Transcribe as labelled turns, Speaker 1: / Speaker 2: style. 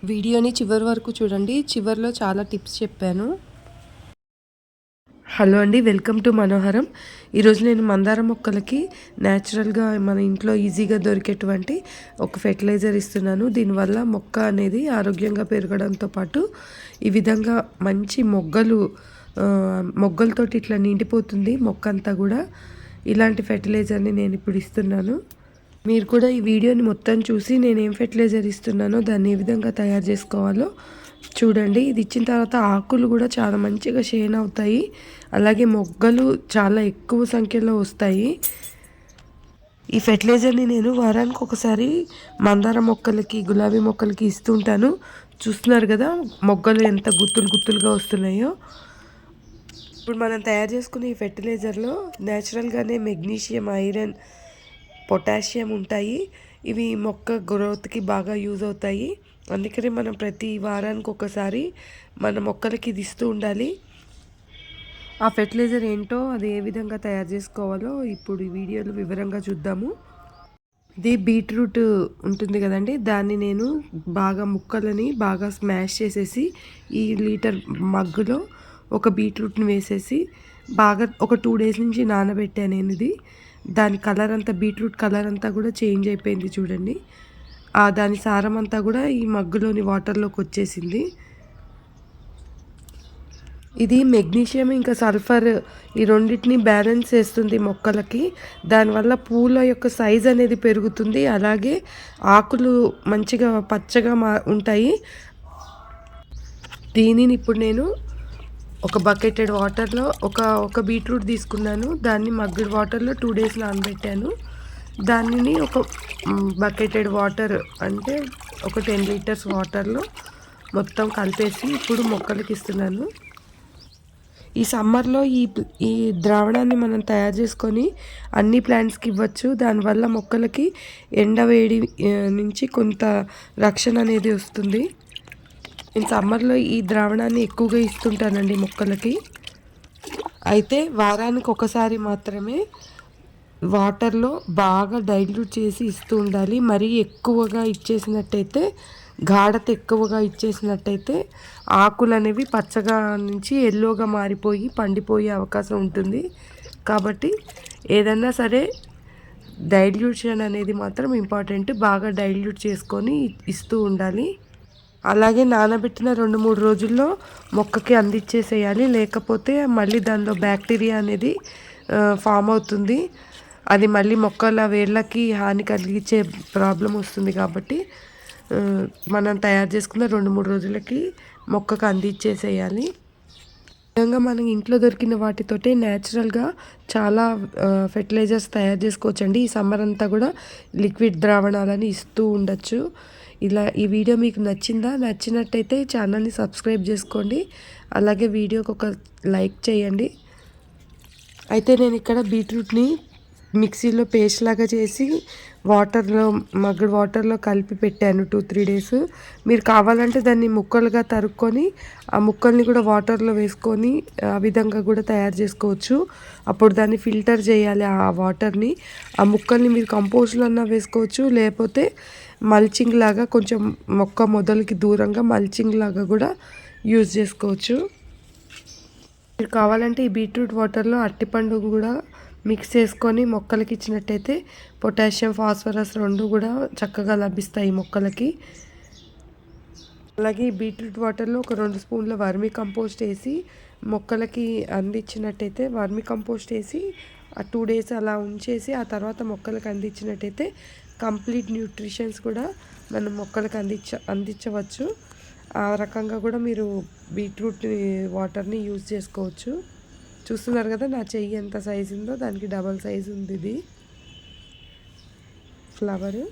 Speaker 1: వీడియోని చివరి వరకు చూడండి. చివరిలో చాలా టిప్స్ చెప్పాను. హలో అండి, వెల్కమ్ టు మనోహరం. ఈరోజు నేను మందార మొక్కలకి న్యాచురల్గా మన ఇంట్లో ఈజీగా దొరికేటువంటి ఒక ఫెర్టిలైజర్ ఇస్తున్నాను. దీనివల్ల మొక్క అనేది ఆరోగ్యంగా పెరగడంతో పాటు ఈ విధంగా మంచి మొగ్గలతోటి ఇట్లా నిండిపోతుంది మొక్క అంతా కూడా. ఇలాంటి ఫెర్టిలైజర్ని నేను ఇప్పుడు ఇస్తున్నాను. మీరు కూడా ఈ వీడియోని మొత్తం చూసి నేను ఏం ఫెర్టిలైజర్ ఇస్తున్నానో దాన్ని ఏ విధంగా తయారు చేసుకోవాలో చూడండి. ఇది ఇచ్చిన తర్వాత ఆకులు కూడా చాలా మంచిగా షేన్ అవుతాయి, అలాగే మొగ్గలు చాలా ఎక్కువ సంఖ్యలో వస్తాయి. ఈ ఫెర్టిలైజర్ని నేను వారానికి ఒకసారి మందార మొక్కలకి, గులాబీ మొక్కలకి ఇస్తుంటాను. చూస్తున్నారు కదా మొగ్గలు ఎంత గుత్తులుగా వస్తున్నాయో. ఇప్పుడు మనం తయారు చేసుకునే ఈ ఫెర్టిలైజర్లో న్యాచురల్గానే మెగ్నీషియం, ఐరన్, పొటాషియం ఉంటాయి. ఇవి మొక్క గ్రోత్కి బాగా యూజ్ అవుతాయి. అందుకని మనం ప్రతి వారానికి ఒకసారి మన మొక్కలకి ఇది ఇస్తూ ఉండాలి. ఆ ఫెర్టిలైజర్ ఏంటో, అది ఏ విధంగా తయారు చేసుకోవాలో ఇప్పుడు ఈ వీడియోలో వివరంగా చూద్దాము. ఇది బీట్రూట్ ఉంటుంది కదండి, దాన్ని నేను ముక్కలని బాగా స్మాష్ చేసేసి ఈ లీటర్ మగ్గులో ఒక బీట్రూట్ని వేసేసి బాగా ఒక 2 days నుంచి నానబెట్టాను నేను. ఇది దాని కలర్ అంతా, బీట్రూట్ కలర్ అంతా కూడా చేంజ్ అయిపోయింది చూడండి. దాని సారం అంతా కూడా ఈ మగ్గులోని వాటర్లోకి వచ్చేసింది. ఇది మెగ్నీషియం ఇంకా సల్ఫర్ ఈ రెండింటిని బ్యాలెన్స్ చేస్తుంది మొక్కలకి. దానివల్ల పూల యొక్క సైజ్ అనేది పెరుగుతుంది, అలాగే ఆకులు మంచిగా పచ్చగా ఉంటాయి. దీనిని ఇప్పుడు నేను ఒక బకెటెడ్ వాటర్లో ఒక బీట్రూట్ తీసుకున్నాను. దాన్ని మగ్గుడ్ వాటర్లో 2 days నానబెట్టాను. దానిని ఒక బకెటెడ్ వాటర్ అంటే ఒక 10 liters వాటర్లో మొత్తం కలిపేసి ఇప్పుడు మొక్కలకి ఇస్తున్నాను. ఈ సమ్మర్లో ఈ ద్రావణాన్ని మనం తయారు చేసుకొని అన్ని ప్లాంట్స్కి ఇవ్వచ్చు. దానివల్ల మొక్కలకి ఎండవేడి నుంచి కొంత రక్షణ అనేది వస్తుంది. నేను సమ్మర్లో ఈ ద్రావణాన్ని ఎక్కువగా ఇస్తుంటానండి మొక్కలకి. అయితే వారానికి ఒకసారి మాత్రమే వాటర్లో బాగా డైల్యూట్ చేసి ఇస్తూ ఉండాలి. మరీ ఎక్కువగా ఇచ్చేసినట్టయితే, గాఢత ఎక్కువగా ఇచ్చేసినట్టయితే ఆకులు అనేవి పచ్చగా నుంచి ఎల్లోగా మారిపోయి పండిపోయే అవకాశం ఉంటుంది. కాబట్టి ఏదన్నా సరే డైల్యూషన్ అనేది మాత్రం ఇంపార్టెంట్. బాగా డైల్యూట్ చేసుకొని ఇస్తూ ఉండాలి. అలాగే నానబెట్టిన 2-3 రోజుల్లో మొక్కకి అందించేసేయాలి. లేకపోతే మళ్ళీ దానిలో బ్యాక్టీరియా అనేది ఫామ్ అవుతుంది. అది మళ్ళీ మొక్కల వేళ్ళకి హాని కలిగించే ప్రాబ్లం వస్తుంది. కాబట్టి మనం తయారు చేసుకున్న 2-3 రోజులకి మొక్కకు అందించేసేయాలి. విధంగా మనం ఇంట్లో దొరికిన వాటితోటే న్యాచురల్గా చాలా ఫెర్టిలైజర్స్ తయారు చేసుకోవచ్చండి. ఈ సమ్మర్ అంతా కూడా లిక్విడ్ ద్రావణాలని ఇస్తూ ఉండొచ్చు. ఈ వీడియో మీకు నచ్చినట్టయితే ఛానల్ని సబ్స్క్రైబ్ చేసుకోండి. అలాగే వీడియోకి ఒక లైక్ చేయండి. అయితే నేను ఇక్కడ బీట్రూట్ని మిక్సీలో పేస్ట్ లాగా చేసి మగ్గుడు వాటర్లో కలిపి పెట్టాను 2-3 days. మీరు కావాలంటే దాన్ని ముక్కలుగా తరుక్కొని ఆ ముక్కల్ని కూడా వాటర్లో వేసుకొని ఆ విధంగా కూడా తయారు చేసుకోవచ్చు. అప్పుడు దాన్ని ఫిల్టర్ చేయాలి ఆ వాటర్ని. ఆ ముక్కల్ని మీరు కంపోస్ట్లో అన్నా వేసుకోవచ్చు, లేకపోతే మల్చింగ్ లాగా కొంచెం మొక్క మొదలకి దూరంగా మల్చింగ్ లాగా కూడా యూజ్ చేసుకోవచ్చు. మీరు కావాలంటే ఈ బీట్రూట్ వాటర్లో అరటిపండు కూడా మిక్స్ చేసుకొని మొక్కలకి ఇచ్చినట్టయితే పొటాషియం, ఫాస్ఫరస్ 2 కూడా చక్కగా లభిస్తాయి మొక్కలకి. అలాగే ఈ బీట్రూట్ వాటర్లో ఒక 2 స్పూన్ల వర్మీ కంపోస్ట్ వేసి మొక్కలకి అందించినట్టయితే, వర్మీ కంపోస్ట్ వేసి ఆ 2 days అలా ఉంచేసి ఆ తర్వాత మొక్కలకు అందించినట్టయితే కంప్లీట్ న్యూట్రిషన్స్ కూడా మనం మొక్కలకు అందించవచ్చు. ఆ రకంగా కూడా మీరు బీట్రూట్ వాటర్ని యూజ్ చేసుకోవచ్చు. చూస్తున్నారు కదా నా చెయ్యి ఎంత సైజు ఉందో, దానికి డబల్ సైజు ఉంది ఇది ఫ్లవరు.